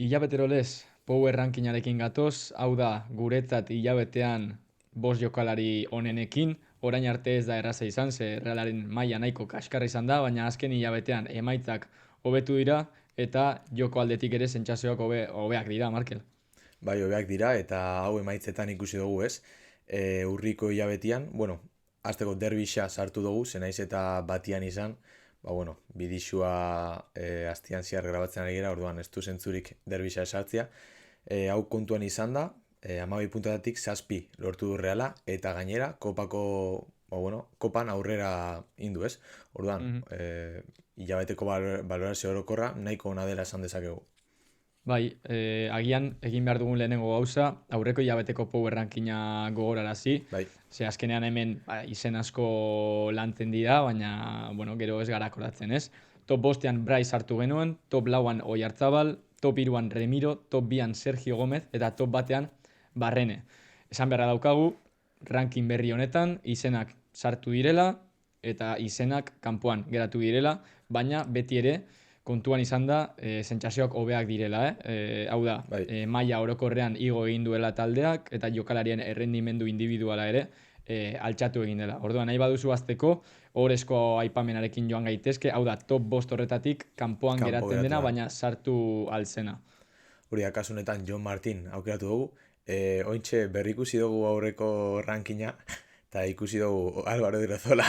Hilabetero lez, Power Rankinarekin gatoz, hau da, guretzat hilabetean bost jokalari onenekin, orain arte ez da erraza izan, ze Realaren maila nahiko kaskarra izan da, baina azken hilabetean emaitzak hobetu dira, eta joko aldetik ere sentsazioak hobeak dira, Markel. Bai, hobeak dira eta hau emaitzetan ikusi dugu, ez? Urriko hilabetian, bueno, hasteko derbixa sartu dugu, zenaiz eta batian izan, bueno, bidixua astian zehar grabatzen ari gara, orduan ez du zentzurik derbixa sartzea. Hau kontuan izan da, 12 puntatatik zazpi lortu du Reala, eta gainera, kopan aurrera indu, ez? Orduan, Mhm. hilabeteko balorazio orokorra nahiko ona dela esan dezakegu. Bai, agian egin behar dugun lehenengo gauza, aurreko hilabeteko Power Rankina gogorarazi, Bai, ze azkenean hemen izen asko lantzen dira, baina bueno, gero ez gara akoratzen, ez? Top bostean Bryce hartu genuen, top lauan Oyarzabal, top iruan Remiro, top bian Sergio Gomez, eta top batean Barrene. Esan beharra daukagu, ranking berri honetan, izenak sartu direla, eta izenak kanpoan geratu direla, baina beti ere, kontuan izan da, sentsazioak hobeak direla, hau da, bai. maila orokorrean igo egin duela taldeak eta jokalarien errendimendu individuala ere altxatu egin dela. Orduan, nahi baduzu azteko, horrezko aipamenarekin joan gaitezke, hau da, top bost horretatik kanpoan Kanpo geratzen geratu dena, da. baina sartu altzena. Hori da, kasu honetan John Martin aukeratu dugu. Ointxe berrikusi dugu aurreko rankina, eta ikusi dugu Álvaro de Rozola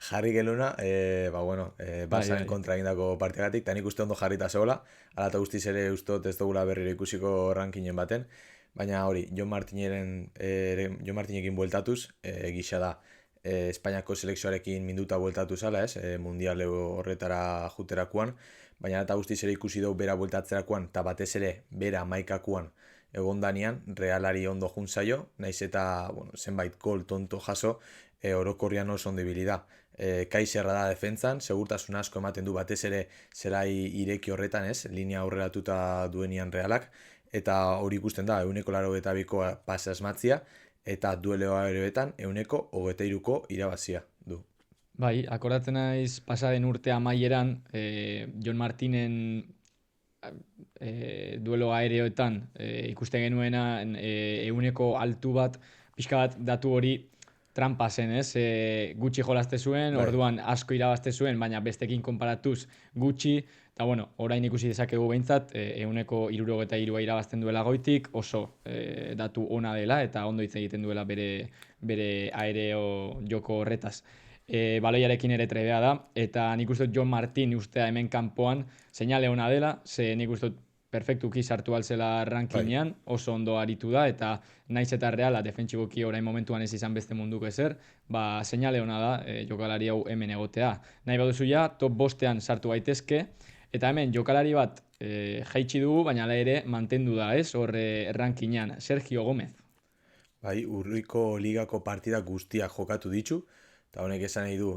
jarri geluna, Bai, Barçaren bai. kontra egindako partiagatik, eta nik uste ondo jarrita zegoela, ala eta guztiz ere ustot ez dugula berriro ikusiko rankinen baten, baina hori, John Martinekin bueltatuz, gisa da, Espainiako selekzioarekin minduta bueltatu zala, ez, mundial horretara juterakoan, baina eta guztiz ere ikusi dugu bera bueltatzerakoan, eta batez ere bera maikakuan egondanean, realari ondo jun zaio, naiz eta zenbait gol tonto jaso, orokorrian oso ondo ibili da. Kaiserra da defentzan, segurtasun asko ematen du batez ere zelai ireki horretan, ez, linea aurreratuta duenian realak, eta hori ikusten da, euneko laro eta bikoa pasa esmatzia, eta dueleoa eroetan euneko hogeita iruko irabazia du. Bai, akordatzen naiz pasaden urte amaieran, John Martinen duelo aereoetan ikusten genuena euneko altu bat, pixka bat datu hori trampa zen, ez? Gutxi jolaste zuen, Bai, orduan asko irabazte zuen, baina bestekin konparatuz gutxi, eta bueno, orain ikusi dezakegu behintzat, euneko irurogeta irua irabazten duela goitik, oso datu ona dela, eta ondo hitz egiten duela bere aereo joko horretaz. Baloiarekin ere trebea da, eta nik uste dut John Martin ustea hemen kanpoan seinale ona dela, ze nik uste dut perfektuki sartu altzela bai. rankingean, oso ondo aritu da, eta naiz eta Reala defentsiboki orain momentuan ez izan beste munduko ezer, ba, seinale ona da jokalari hau hemen egotea. Nahi baduzu ja, top bostean sartu gaitezke, eta hemen jokalari bat jaitsi dugu, baina hala ere mantendu da, ez, hor rankingean, Sergio Gomez. Bai, urriko ligako partida guztiak jokatu ditu, eta honek esan nahi du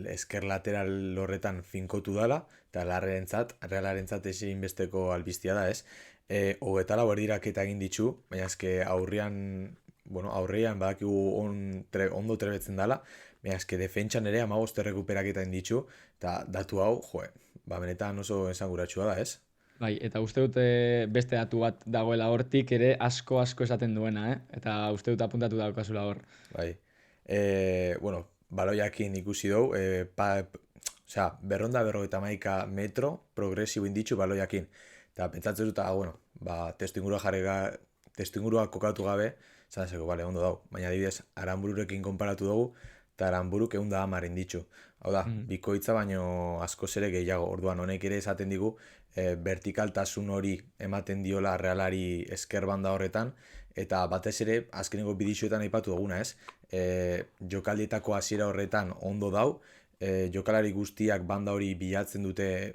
esker lateral horretan finkotu dala, eta realarentzat ezin besteko albistia da, ez? Hogeita lau erdiraketa egin ditu, baina eske aurrean badakigu ondo trebetzen dala, baina eske defentsan ere amagost errekuperaketa egin ditu, eta datu hau, benetan oso esanguratsua da, ez? Bai, eta uste dut beste datu bat dagoela hortik ere asko esaten duena, eh? Eta uste dut apuntatu daukazula hor. Bai. Baloiakin ikusi dugu, berronda berrogeita maika metro progresibo inditzu baloiakin. Eta pentsatzen dut, testu ingurua kokatu gabe, zantzeko, bale, ondo dau. Baina adibidez, Aranbururekin konparatu dugu, eta Aranburuk egun da hamar inditzu. Hau da, Mm. bikoitza baino asko ere gehiago. Orduan, honek ere esaten digu, vertikaltasun hori ematen diola realari esker banda horretan, eta batez ere, azkeneko bidixuetan aipatu duguna, ez? Jokaldietako hasiera horretan ondo dau, jokalari guztiak banda hori bilatzen dute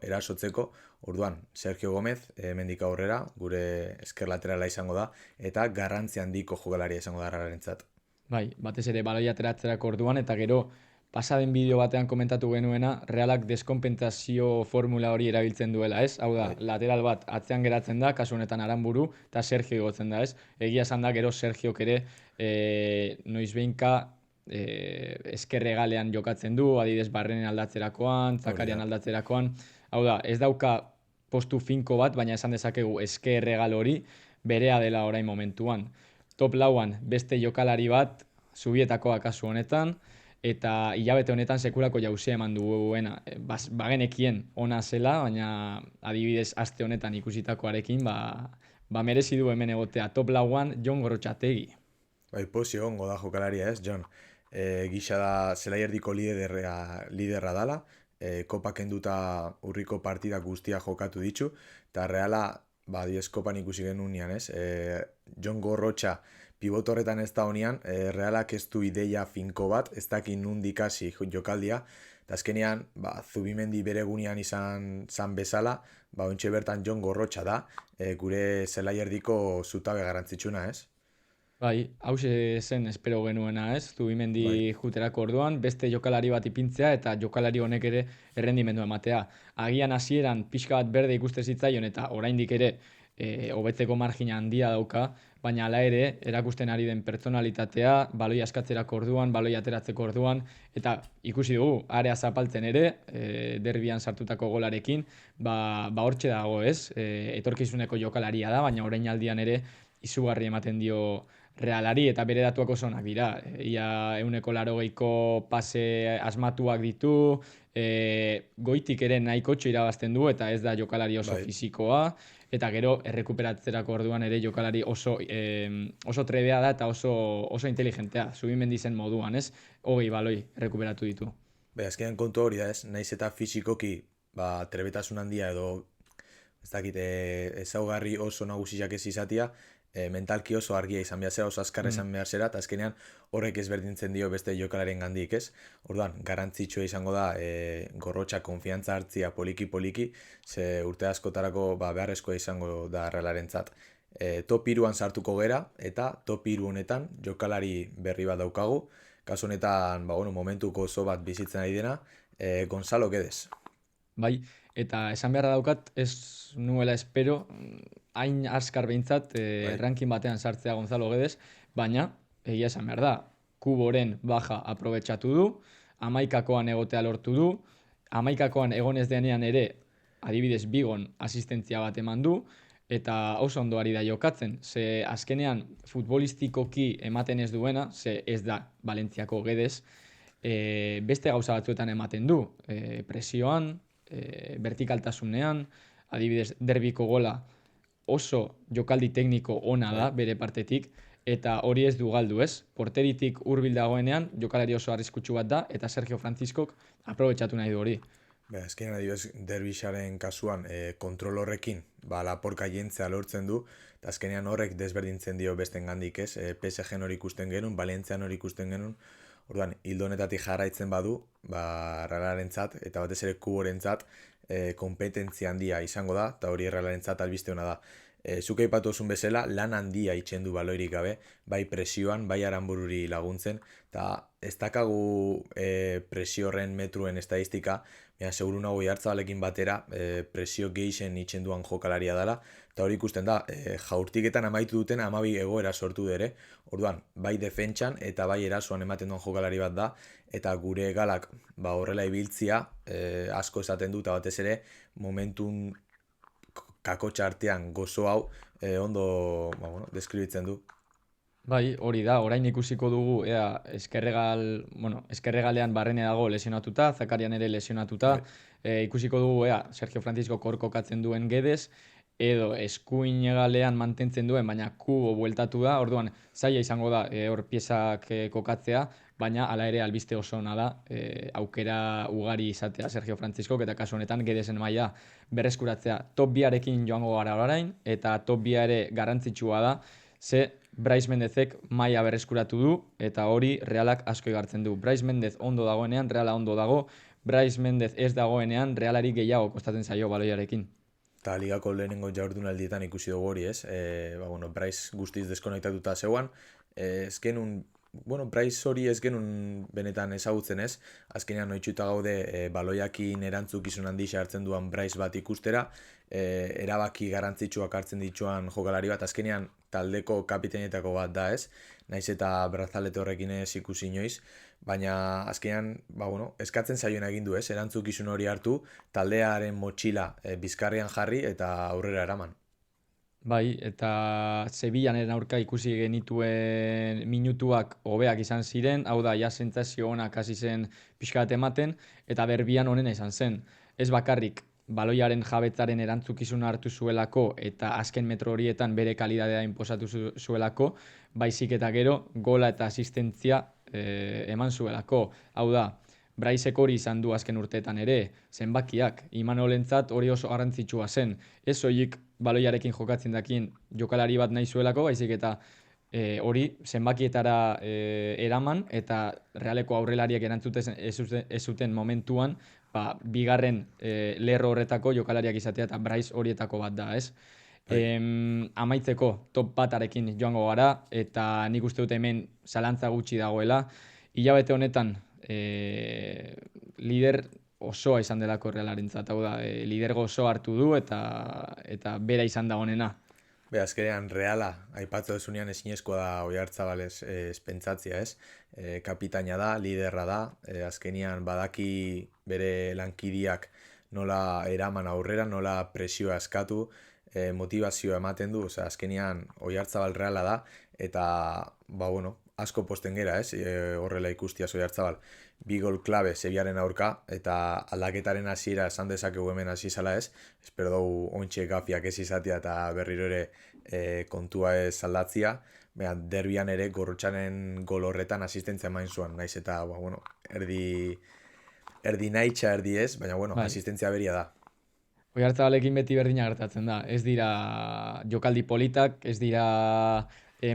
erasotzeko, orduan Sergio Gomez, hemendik aurrera, gure esker laterala izango da, eta garrantzi handiko jokalaria izango da Realarentzat. Bai, batez ere baloia ateratzerako orduan, eta gero pasaden bideo batean komentatu genuena, Realak deskonpentsazio formula hori erabiltzen duela, ez? Hau da, Bai, lateral bat atzean geratzen da, kasu honetan Aranburu, eta Sergio igotzen da, ez? Egia esan da, gero Sergiok ere noizbehinka eskerre galean jokatzen du, adibidez Barrenen aldatzerakoan, hori Zakarian da. aldatzerakoan. Hau da, ez dauka postu finko bat, baina esan dezakegu eske erregal hori berea dela orain momentuan. Top lauan beste jokalari bat, Zubietakoa kasu honetan, eta hilabete honetan sekulako jauzia eman duena. Bagenekien ona zela, baina adibidez aste honetan ikusitakoarekin, merezi du hemen egotea. Top lauan Jon Gorrotxategi. Bai, pozio ongo da jokalaria ez, Jon. Gisa da zelaierdiko liderra dala, kopa kenduta urriko partida guztia jokatu ditzu, eta Reala, diez kopan ikusi genuen ez, Jon Gorrotxa pibot horretan ez da honian, Realak ez du ideia finko bat, ez dakin nundik hasi jokaldia, eta azkenean, Zubimendi bere gunean izan zan bezala, ontxe bertan Jon Gorrotxa da, gure zelaierdiko zutabe garrantzitsuna ez. Bai, hause zen espero genuena ez, Zubimendi juterako orduan, beste jokalari bat ipintzea eta jokalari honek ere errendimendu ematea. Agian hasieran pixka bat berde ikuste zitzaion eta oraindik ere hobetzeko margina handia dauka, baina hala ere erakusten ari den pertsonalitatea, baloi askatzerako orduan, baloi ateratzeko orduan, eta ikusi dugu, area zapaltzen ere, derbian sartutako golarekin, hortxe dago ez, etorkizuneko jokalaria da, baina orainaldian ere izugarri ematen dio Realari eta bere datuak oso onak dira. Ia 180ko pase asmatuak ditu, goitik ere nahikotxo irabazten du eta ez da jokalari oso fisikoa, eta gero errekuperatzerako orduan ere jokalari oso trebea da eta oso inteligentea, Zubimendi zen moduan, ez? 20 baloi errekuperatu ditu. Azkenean kontu hori da ez, naiz eta fisikoki trebetasun handia edo ez dakit ezaugarri oso nagusiak ez izatia, mentalki oso argia izan behar zera, oso azkar izan behar zera, eta azkenean horrek ezberdintzen dio beste jokalaren gandik, ez? Orduan, garrantzitsua izango da Gorrotxa konfiantza hartzia poliki, ze urte askotarako beharrezkoa izango da Realarentzat. Top 3an sartuko gera, eta top 3 honetan jokalari berri bat daukagu, kasu honetan, momentuko oso bat bizitzen ari dena, Gonzalo Guedes. Bai, eta esan beharra daukat, ez nuela espero, hain askar behintzat ranking batean sartzea Gonzalo Guedes, baina, egia esan behar da, Kuboren baja aprobetxatu du, 11koan egotea lortu du, 11koan egonez denean ere, adibidez Bigon asistentzia bat eman du, eta oso ondo ari da jokatzen, ze azkenean futbolistikoki ematen ez duena, ze ez da Valentziako Guedes, beste gauza batzuetan ematen du, presioan, vertikaltasunean, adibidez derbiko gola oso jokaldi tekniko ona da bere partetik, eta hori ez du galdu ez, porteritik hurbil dagoenean jokalari oso arriskutsu bat da, eta Sergio Franciscok aprobetxatu nahi du hori. Azkenean adibidez derbixaren kasuan kontrol horrekin laporka jentzea lortzen du, eta azkenean horrek desberdintzen dio besten gandik ez, PSG hori ikusten genuen, Valentzian hori ikusten genuen, orduan, hildo honetatik jarraitzen badu, Realarentzat eta batez ere Kuborentzat kompetentzia handia izango da, eta hori Realarentzat albiste hona da. Zuk aipatu osun bezala, lan handia itxen du baloirik gabe, bai presioan, bai Aranbururi laguntzen, eta ez dakagu presio horren metruen estadistika, seguru nago Oyarzabalekin batera presio gehixen itxen duan jokalaria dela, eta hori ikusten da, jaurtiketan amaitu duten 12 egoera sortu dere, orduan, bai defentsan eta bai erasoan ematen duan jokalari bat da, eta gure galak horrela ibiltzia asko esaten du, eta batez ere momentun kakotxa artean gozo hau ondo deskribitzen du. Bai, hori da, orain ikusiko dugu eskerregalean Barrene dago lesionatuta, Zakarian ere lesionatuta, ikusiko dugu Sergio Francisco korkokatzen duen Guedes, edo eskuin egalean mantentzen duen, baina Kubo bueltatu da, orduan zaila izango da hor piezak kokatzea, baina hala ere albiste oso ona da aukera ugari izatea Sergio Franciscok, eta kasu honetan Guedesen maila berreskuratzea. Top 2arekin joango gara orain, eta top 2 ere garrantzitsua da, ze Brais Mendezek maila berreskuratu du, eta hori Realak asko igartzen du. Brais Mendez ondo dagoenean, Reala ondo dago, Brais Mendez ez dagoenean, Realari gehiago kostatzen zaio baloiarekin. Eta ligako lehenengo jaurdunaldietan ikusi dugu hori ez, Brais guztiz deskonektatuta zeuan, ezkenun bueno, Bryce hori ez genuen benetan ezagutzen ez, azkenean oitxuta gaude baloiakin erantzukizun handi hartzen duan Bryce bat ikustera, erabaki garrantzitsuak hartzen dituan jokalari bat, azkenean taldeko kapiteinetako bat da ez, naiz eta brazalete horrekin ez ikusi inoiz, baina azkenean, eskatzen zaioen egin du ez, erantzukizun hori hartu, taldearen motxila bizkarrian jarri eta aurrera eraman. Bai, eta Sevillaren aurka ikusi genituen minutuak hobeak izan ziren, hau da, ja sentsazio onak hasi zen pixka bat ematen, eta berbian onena izan zen. Ez bakarrik baloiaren jabetzaren erantzukizuna hartu zuelako eta azken metro horietan bere kalidadea inposatu zuelako, baizik eta gero gola eta asistentzia eman zuelako. Hau da, Braisek hori izan du azken urteetan ere, zenbakiak, Imanolentzat hori oso garrantzitsua zen. Ez soilik baloiarekin jokatzen dakin jokalari bat nahi zuelako, baizik eta hori zenbakietara eraman eta realeko aurrelariak erantzuten ez zuten momentuan, bigarren lerro horretako jokalariak izatea eta Brais horietako bat da, ez? Amaitzeko top batarekin joango gara eta nik uste dut hemen zalantza gutxi dagoela. Hilabete honetan lider osoa izan delako Realarentzat, hau da, lidergo osoa hartu du eta bera izan da honena. Azkenean Reala, aipatzo desunean ezinezkoa da Oiartzabalez pentsatzea ez, kapitaina da, liderra da, azkenean badaki bere lankidiak nola eraman aurrera, nola presioa eskatu, motivazioa ematen du, azkenean Oiartzabal Reala da, eta asko posten gera ez, horrela ikustia Oiartzabal, bi gol klabe Sevillaren aurka, eta aldaketaren hasiera esan dezakegu hemen hasi zala ez, espero dugu ontxe gafiak ez izatea eta berriro ere kontua ez aldatzia, derbian ere Gorrotxanen gol horretan asistentzia emain zuan, naiz eta erdi nahitxa erdi ez, baina asistentzia beria da. Oiartzabalekin beti berdina gertatzen da, ez dira jokaldi politak, ez dira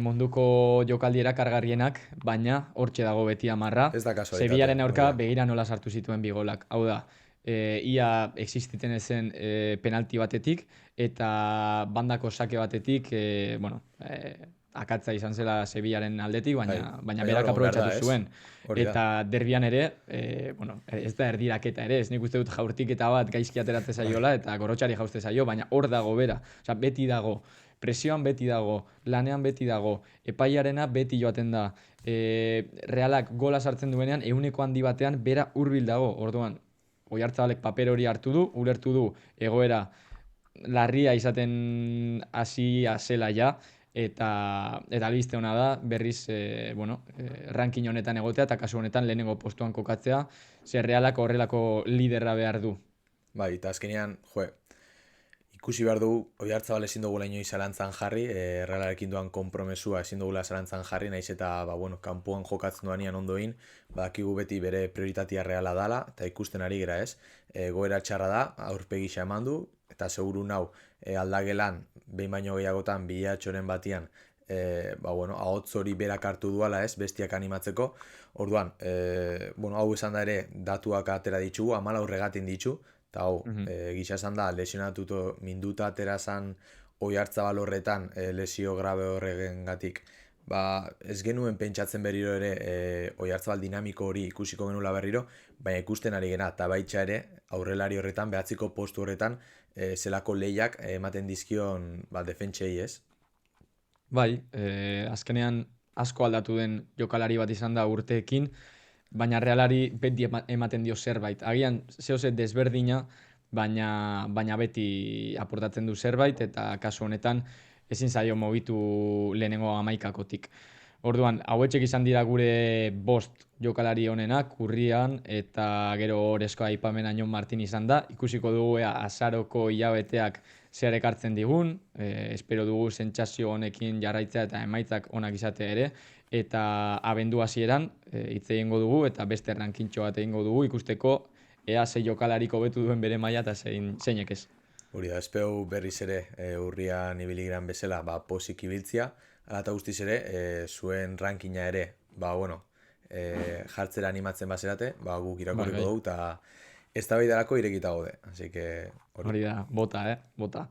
munduko jokaldi erakargarrienak, baina hortxe dago beti amarra. Ez da kasualitatea. Sevillaren aurka begira nola sartu zituen bi golak. Hau da, ia existiten ezen penalti batetik eta bandako sake batetik, akatza izan zela Sevillaren aldetik, baina berak aprobetxatu zuen. Eta derbian ere, ez da erdiraketa ere, ez nik uste dut jaurtiketa bat gaizki ateratze zaiola eta Gorrotxari jauzte zaio, baina hor dago bera. Beti dago, presioan beti dago, lanean beti dago, epaiarena beti joaten da. Realak gola sartzen duenean, ehuneko handi batean bera hurbil dago. Orduan, Oiartzabalek paper hori hartu du, ulertu du egoera larria izaten hasia zela ja, eta albiste hona da, berriz, ranking honetan egotea, eta kasu honetan lehenengo postuan kokatzea, zer Realak horrelako liderra behar du. Bai, eta azkenean, ikusi behar dugu, Oiartzabal ezin dugula inoiz zalantzan jarri, Realarekin duan konpromesua ezin dugula zalantzan jarri, naiz eta, kanpoan jokatzen duanian ondoin, badakigu beti bere prioritatea Reala dala, eta ikusten ari gera ez, goera txarra da, aurpegisa eman du, eta seguru nau, aldagelan, behin baino gehiagotan, bilatxoren batian, ahotz hori berak hartu duala ez, bestiak animatzeko, orduan, hau esan da ere, datuak atera ditugu, 14 aurregatin ditu, eta hau, gisa esan da, lesionatuto minduta atera zan Oiartzabal horretan, lesio grabe horregengatik. Ez genuen pentsatzen berriro ere Oiartzabal dinamiko hori ikusiko genula berriro, baina ikusten ari gena, eta baitxa ere, aurrelari horretan, behatziko postu horretan, zelako lehiak ematen dizkion defentsei ez? Bai, azkenean asko aldatu den jokalari bat izan da urteekin, baina Realari beti ematen dio zerbait. Agian zehose desberdina, baina beti aportatzen du zerbait, eta kasu honetan ezin zaio mogitu lehenengo 11-kotik. Orduan, hauetxek izan dira gure bost jokalari honenak, urrian, eta gero orezko aipamen Añon Martin izan da. Ikusiko dugu azaroko hilabeteak zer ekartzen digun, espero dugu sentsazio honekin jarraitzea eta emaitzak onak izatea ere, eta abendu hasieran hitz egingo dugu eta beste rankintxo bat egingo dugu ikusteko ea sei jokalarik hobetu duen bere maila eta zeinek ez. Hori da, espero berriz ere urrian ibiligiran bezala posik ibiltzia, ala eta guztiz ere, zuen rankina ere, jartzera animatzen bazerate, guk irakurriko dugu, eta ez da behidarako irekita gaude. Hori da, bota, bota.